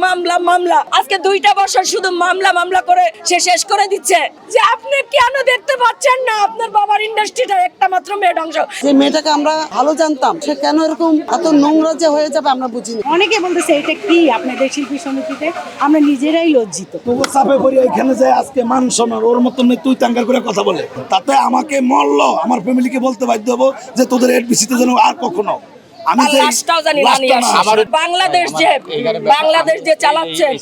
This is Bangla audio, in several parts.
মামলা মামলা আজকে 2টা বছর শুধু মামলা মামলা করে সে শেষ করে দিচ্ছে। যে আপনি কেন দেখতে পাচ্ছেন না আপনার বাবার ইন্ডাস্ট্রিটা একটা মাত্র মেয়ে ধ্বংস। যে মেয়েটাকে আমরা ভালো জানতাম, সে কেন এরকম এত নোংরা যে হয়ে যাবে আমরা বুঝিনি। অনেকে বলতেছে এটা কি আপনাদের শিল্পী সমিতিতে, আমরা নিজেরাই লজ্জিত। চাপে পড়ে এখানে যায় আজকে মান সম্মান ওর মতন তুই তাঙ্গার করে কথা বলে, তাতে আমাকে মরল আমার ফ্যামিলিকে বলতে বাধ্য হবো যে তোদের এডবিসিতে যেন আর কখনো আমি বাংলাদেশ যে চালাচ্ছেন।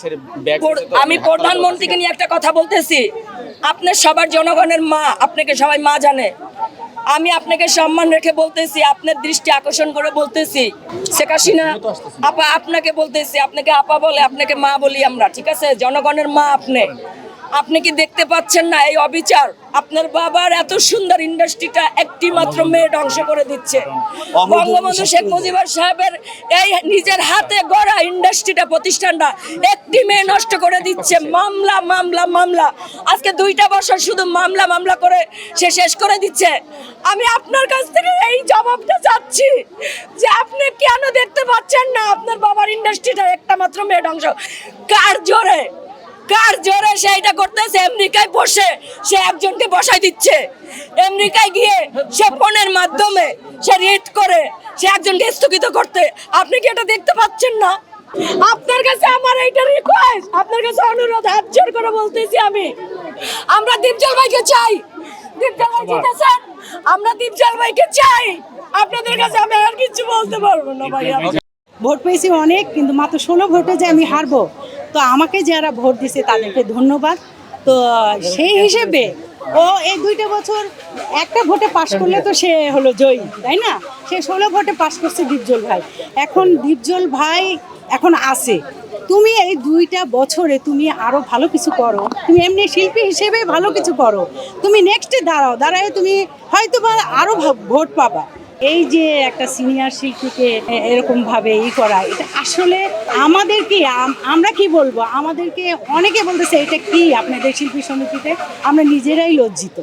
আমি প্রধানমন্ত্রীকে নিয়ে একটা কথা বলতেছি, আপনার সবার জনগণের মা, আপনাকে সবাই মা জানে। আমি আপনাকে সম্মান রেখে বলতেছি, আপনার দৃষ্টি আকর্ষণ করে বলতেছি, শেখ হাসিনা আপা আপনাকে বলতেছি, আপনাকে আপা বলে, আপনাকে মা বলি আমরা, ঠিক আছে? জনগণের মা আপনি কি দেখতে পাচ্ছেন না এই অবিচার? আপনার বাবার এত সুন্দর ইন্ডাস্ট্রিটা একটি মাত্র মেয়ে ধ্বংস করে দিচ্ছে। বঙ্গবন্ধু শেখ মুজিবুর সাহেবের এই নিজের হাতে গড়া ইন্ডাস্ট্রিটা, প্রতিষ্ঠানটা একটি মেয়ে নষ্ট করে দিচ্ছে। মামলা মামলা মামলা আজকে 2টা বছর শুধু মামলা মামলা করে সে শেষ করে দিচ্ছে। আমি আপনার কাছ থেকে এই জবাবটা চাচ্ছি যে আপনি কেন দেখতে পাচ্ছেন না আপনার বাবার ইন্ডাস্ট্রিটা একটা মাত্র মেয়ে ধ্বংস। কার জোরে সেইটা করতেছে? আমেরিকায় বসে সে একজনকে বসাই দিচ্ছে। আমেরিকায় গিয়ে সে ফোনের মাধ্যমে সে রিড করে সে একজনকে স্থগিত করতে। আপনি কি এটা দেখতে পাচ্ছেন না? আপনার কাছে আমার এইটা রিকোয়েস্ট, আপনার কাছে অনুরোধ, হাত জোর করে বলতেছি আমরা দীপজল ভাইকে চাই। দীপজল ভাই জিতেছেন, আমরা দীপজল ভাইকে চাই। আপনাদের কাছে আমি আর কিছু বলতে পারবো না ভাই। ভোট পেয়েছি অনেক, কিন্তু মাত্র 16 ভোটে যে আমি হারবো, তো আমাকে যারা ভোট দিছে তাদেরকে ধন্যবাদ। তো সেই হিসেবে ও এই 2টা বছর একটা ভোটে পাশ করলে তো সে হলো জয়ী, তাই না? সে 16 ভোটে পাশ করছে দীপজল ভাই। এখন দীপজল ভাই এখন আছে, তুমি এই 2টা বছরে তুমি আরো ভালো কিছু করো, তুমি এমনি শিল্পী হিসেবে ভালো কিছু করো, তুমি নেক্সটে দাঁড়ায় তুমি হয়তো বা আরো ভোট পাবা। এই যে একটা সিনিয়র শিল্পীকে এরকম ভাবে করা, এটা আসলে আমাদের কি, আমরা কি বলবো, আমাদেরকে অনেকে বলতেছে এটা কি আপনাদের শিল্পী সমিতিতে, আমরা নিজেরাই লজ্জিত।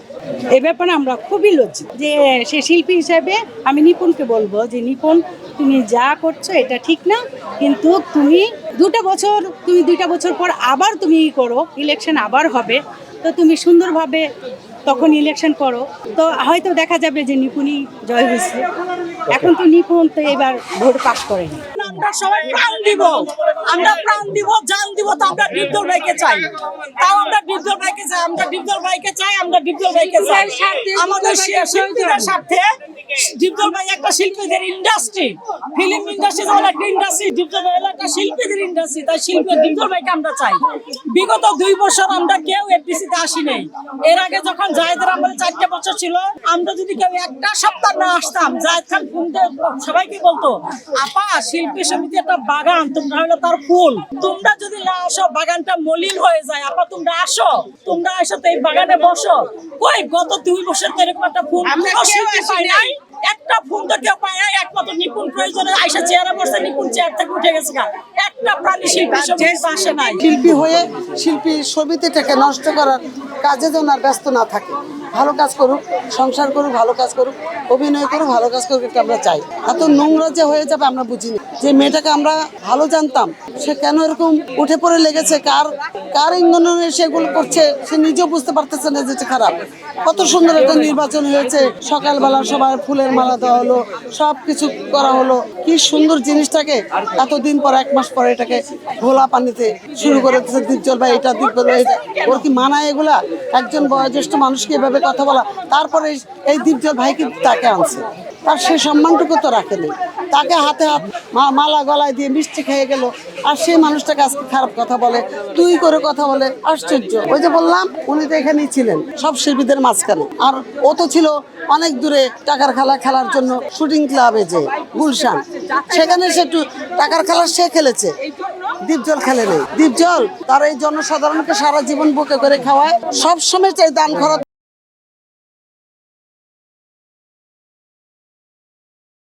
এ ব্যাপারে আমরা খুবই লজ্জিত যে সে শিল্পী হিসেবে আমি নিপুণকে বলবো যে নিপুণ, তুমি যা করছো এটা ঠিক না, কিন্তু তুমি 2টা বছর পর আবার তুমি করো, ইলেকশন আবার হবে, তো তুমি সুন্দরভাবে তখন ইলেকশন করো, তো হয়তো দেখা যাবে যে নিপুণই জয় হয়েছে। এখন তো নিপুণ তো এবার ভোট পাস করেনি। আমরা সবাই প্রাণ দিব, জান দিব, তো আমরা দীপজল ভাইকে চাই। তাও আমরা দীপজল ভাইকে চাই, আমাদের শিল্পীদের স্বার্থে। দীপজল ভাই একটা শিল্পীদের ইন্ডাস্ট্রি, ফিল্ম ইন্ডাস্ট্রি হলো একটা ইন্ডাস্ট্রি, দীপজল ভাই হলো একটা শিল্পীদের ইন্ডাস্ট্রি, তাই শিল্পী দীপজল ভাইকে আমরা চাই। বিগত 2 বছর আমরা কেউ এফডিসিতে আসি নাই। এর আগে যখন জায়েদের আমলে 4টা বছর ছিল, আমরা যদি কেউ একটা সপ্তাহ না আসতাম, জায়েদ খান সবাইকে বলতো আপা শিল্পী সমিতি একটা বাগান, তোমরা হলো তার ফুল, তোমরা যদি না আসো বাগানটা মলিন হয়ে যায়। আপা তোমরা আসো তো এই বাগানে বসো। কই গত 2 বছর তো এরকম একটা ফুল পাই নাই, একটা ফুল তো কেউ পায় নাই। একমাত্র নিপুণ প্রয়োজনে আইসা চেয়ারে বসে, নিপুণ চেয়ার থেকে উঠে গেছে, একটা প্রাণী শিল্পী সমিতি আসে নাই। শিল্পী হয়ে শিল্পী সমিতিটাকে নষ্ট করার কাজে যেন আর ব্যস্ত না থাকে, ভালো কাজ করুক, সংসার করুক, ভালো কাজ করুক, অভিনয় করুক, ভালো কাজ করুক, এটা আমরা চাই। এত নোংরা যে হয়ে যাবে আমরা বুঝিনি। যে মেয়েটাকে আমরা ভালো জানতাম, সে কেন এরকম উঠে পড়ে লেগেছে, কার ইন্ধনে সেগুলো করছে সে নিজেও বুঝতে পারতেছে না যেটা খারাপ। কত সুন্দর একটা নির্বাচন হয়েছে, সকালবেলা সবাই ফুলের মালা দেওয়া হলো, সব কিছু করা হলো, কি সুন্দর জিনিসটাকে এতদিন পর 1 মাস পরে এটাকে ঘোলা পানিতে শুরু করে দিচ্ছে দীপজল ভাই, এটা দীপজল ভাই, ওর কি মানায় এগুলা? একজন বয়োজ্যেষ্ঠ মানুষকে এভাবে কথা বলা, তারপরে এই দীপজল ভাই কিন্তু তাকে আনছে, তার সে সম্মানটুকু তো রাখেনি, তাকে হাতে হাত মালা গলায় দিয়ে মিষ্টি খেয়ে গেল, আর সেই মানুষটাকে আজকে খারাপ কথা বলে, তুই করে কথা বলে। আশ্চর্য। ওই যে বললাম উনি তো এখানেই ছিলেন সব শিল্পীদের মাঝখানে, আর ও তো ছিল অনেক দূরে টাকার খেলা খেলার জন্য শুটিং ক্লাবে, যে গুলশান, সেখানে সে একটু টাকার খেলা সে খেলেছে, দীপজল খেলে নেই। দীপজল তার এই জনসাধারণকে সারা জীবন বুকে করে খাওয়ায়, সবসময় চাই দান খরচ।